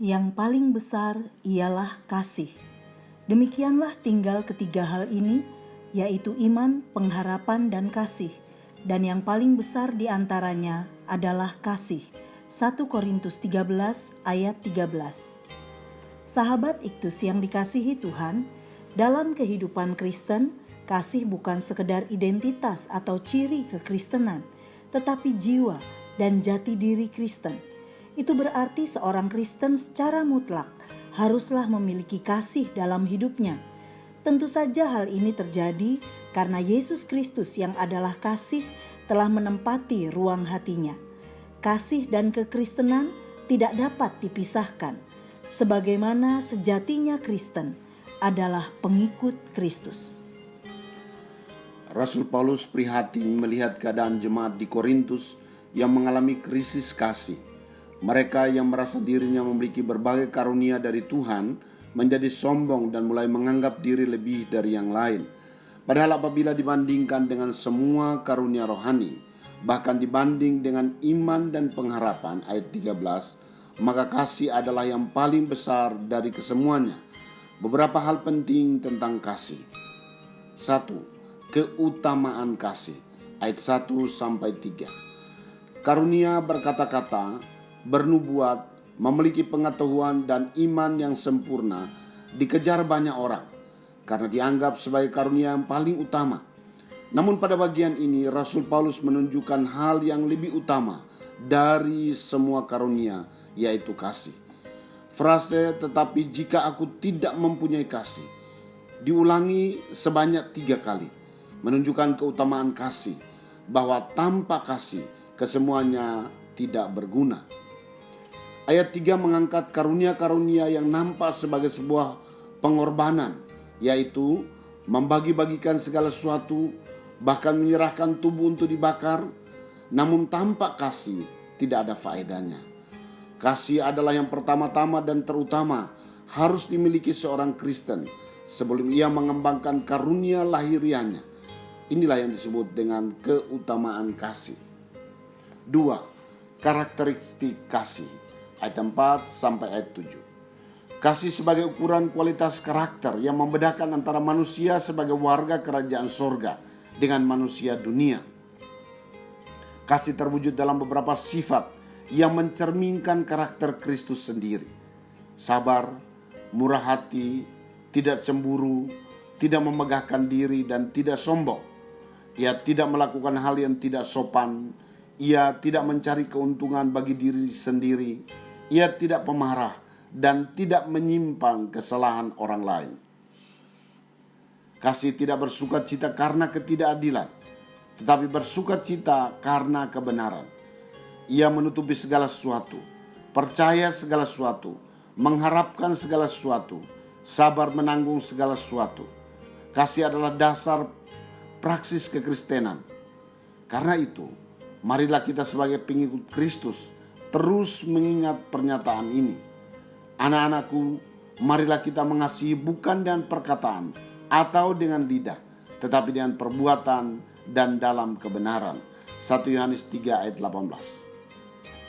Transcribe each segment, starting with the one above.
yang paling besar ialah kasih. Demikianlah tinggal ketiga hal ini, yaitu iman, pengharapan, dan kasih. Dan yang paling besar di antaranya adalah kasih. 1 Korintus 13 ayat 13. Sahabat Iktus yang dikasihi Tuhan, dalam kehidupan Kristen, kasih bukan sekedar identitas atau ciri kekristenan, tetapi jiwa dan jati diri Kristen. Itu berarti seorang Kristen secara mutlak haruslah memiliki kasih dalam hidupnya. Tentu saja hal ini terjadi karena Yesus Kristus yang adalah kasih telah menempati ruang hatinya. Kasih dan kekristenan tidak dapat dipisahkan, sebagaimana sejatinya Kristen adalah pengikut Kristus. Rasul Paulus prihatin melihat keadaan jemaat di Korintus yang mengalami krisis kasih. Mereka yang merasa dirinya memiliki berbagai karunia dari Tuhan menjadi sombong dan mulai menganggap diri lebih dari yang lain. Padahal apabila dibandingkan dengan semua karunia rohani, bahkan dibanding dengan iman dan pengharapan, ayat 13, maka kasih adalah yang paling besar dari kesemuanya. Beberapa hal penting tentang kasih. 1. Keutamaan kasih, ayat 1-3. Karunia berkata-kata, bernubuat, memiliki pengetahuan dan iman yang sempurna dikejar banyak orang karena dianggap sebagai karunia yang paling utama. Namun pada bagian ini Rasul Paulus menunjukkan hal yang lebih utama dari semua karunia, yaitu kasih. Frase "tetapi jika aku tidak mempunyai kasih" diulangi sebanyak 3 kali, menunjukkan keutamaan kasih, bahwa tanpa kasih kesemuanya tidak berguna. Ayat 3 mengangkat karunia-karunia yang nampak sebagai sebuah pengorbanan, yaitu membagi-bagikan segala sesuatu, bahkan menyerahkan tubuh untuk dibakar. Namun tanpa kasih tidak ada faedahnya. Kasih adalah yang pertama-tama dan terutama harus dimiliki seorang Kristen sebelum ia mengembangkan karunia lahiriahnya. Inilah yang disebut dengan keutamaan kasih. 2. Karakteristik kasih, ayat 4 sampai ayat 7. Kasih sebagai ukuran kualitas karakter yang membedakan antara manusia sebagai warga kerajaan sorga dengan manusia dunia. Kasih terwujud dalam beberapa sifat yang mencerminkan karakter Kristus sendiri. Sabar, murah hati, tidak cemburu, tidak memegahkan diri, dan tidak sombong. Ia tidak melakukan hal yang tidak sopan. Ia tidak mencari keuntungan bagi diri sendiri. Ia tidak pemarah dan tidak menyimpan kesalahan orang lain. Kasih tidak bersukacita karena ketidakadilan, tetapi bersukacita karena kebenaran. Ia menutupi segala sesuatu, percaya segala sesuatu, mengharapkan segala sesuatu, sabar menanggung segala sesuatu. Kasih adalah dasar praksis kekristenan. Karena itu, marilah kita sebagai pengikut Kristus terus mengingat pernyataan ini. Anak-anakku, marilah kita mengasihi bukan dengan perkataan atau dengan lidah, tetapi dengan perbuatan dan dalam kebenaran. 1 Yohanes 3 ayat 18.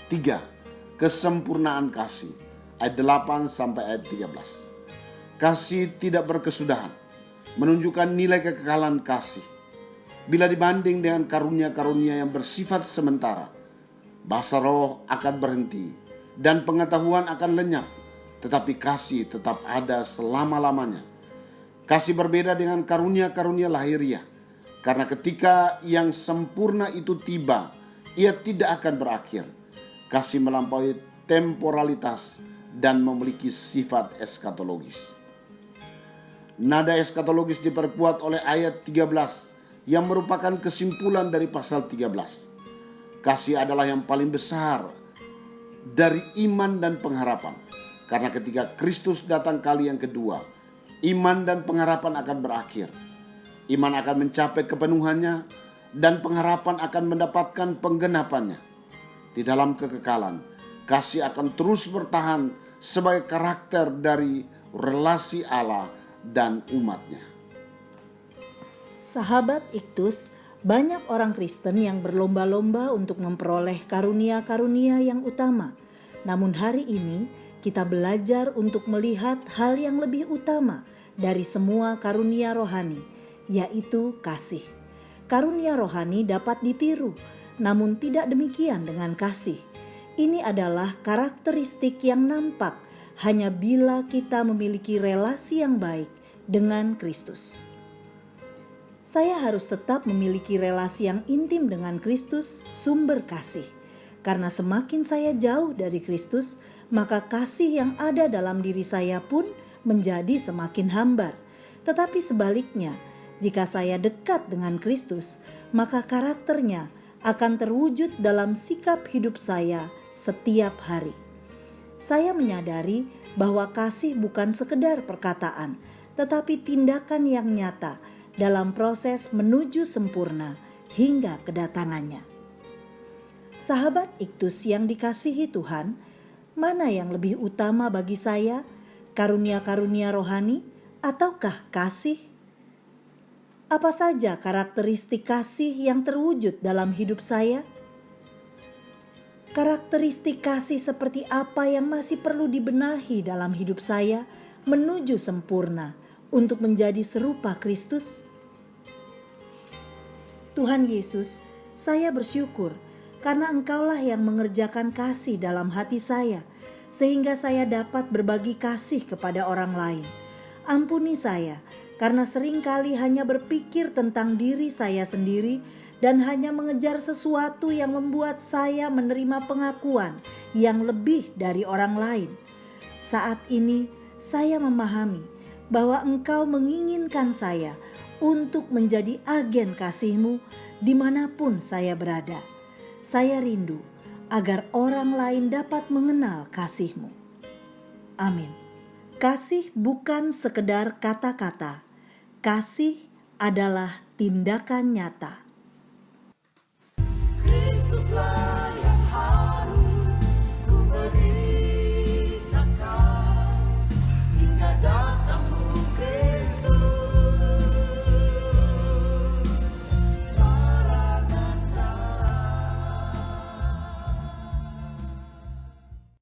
3. Kesempurnaan kasih, ayat 8 sampai ayat 13. Kasih tidak berkesudahan, menunjukkan nilai kekekalan kasih. Bila dibanding dengan karunia-karunia yang bersifat sementara, bahasa roh akan berhenti dan pengetahuan akan lenyap, tetapi kasih tetap ada selama-lamanya. Kasih berbeda dengan karunia-karunia lahiriah, karena ketika yang sempurna itu tiba, ia tidak akan berakhir. Kasih melampaui temporalitas dan memiliki sifat eskatologis. Nada eskatologis diperkuat oleh ayat 13 yang merupakan kesimpulan dari pasal 13. Kasih adalah yang paling besar dari iman dan pengharapan. Karena ketika Kristus datang kali yang kedua, iman dan pengharapan akan berakhir. Iman akan mencapai kepenuhannya dan pengharapan akan mendapatkan penggenapannya. Di dalam kekekalan, kasih akan terus bertahan sebagai karakter dari relasi Allah dan umatnya. Sahabat Iktus, banyak orang Kristen yang berlomba-lomba untuk memperoleh karunia-karunia yang utama. Namun hari ini, kita belajar untuk melihat hal yang lebih utama dari semua karunia rohani, yaitu kasih. Karunia rohani dapat ditiru, namun tidak demikian dengan kasih. Ini adalah karakteristik yang nampak hanya bila kita memiliki relasi yang baik dengan Kristus. Saya harus tetap memiliki relasi yang intim dengan Kristus, sumber kasih. Karena semakin saya jauh dari Kristus, maka kasih yang ada dalam diri saya pun menjadi semakin hambar. Tetapi sebaliknya, jika saya dekat dengan Kristus, maka karakternya akan terwujud dalam sikap hidup saya setiap hari. Saya menyadari bahwa kasih bukan sekedar perkataan, tetapi tindakan yang nyata dalam proses menuju sempurna hingga kedatangannya. Sahabat Iktus yang dikasihi Tuhan, mana yang lebih utama bagi saya, karunia-karunia rohani ataukah kasih? Apa saja karakteristik kasih yang terwujud dalam hidup saya? Karakteristik kasih seperti apa yang masih perlu dibenahi dalam hidup saya menuju sempurna untuk menjadi serupa Kristus? Tuhan Yesus, saya bersyukur karena Engkaulah yang mengerjakan kasih dalam hati saya, sehingga saya dapat berbagi kasih kepada orang lain. Ampuni saya, karena seringkali hanya berpikir tentang diri saya sendiri dan hanya mengejar sesuatu yang membuat saya menerima pengakuan yang lebih dari orang lain. Saat ini saya memahami bahwa Engkau menginginkan saya untuk menjadi agen kasih-Mu dimanapun saya berada. Saya rindu agar orang lain dapat mengenal kasih-Mu. Amin. Kasih bukan sekedar kata-kata. Kasih adalah tindakan nyata. Kristuslah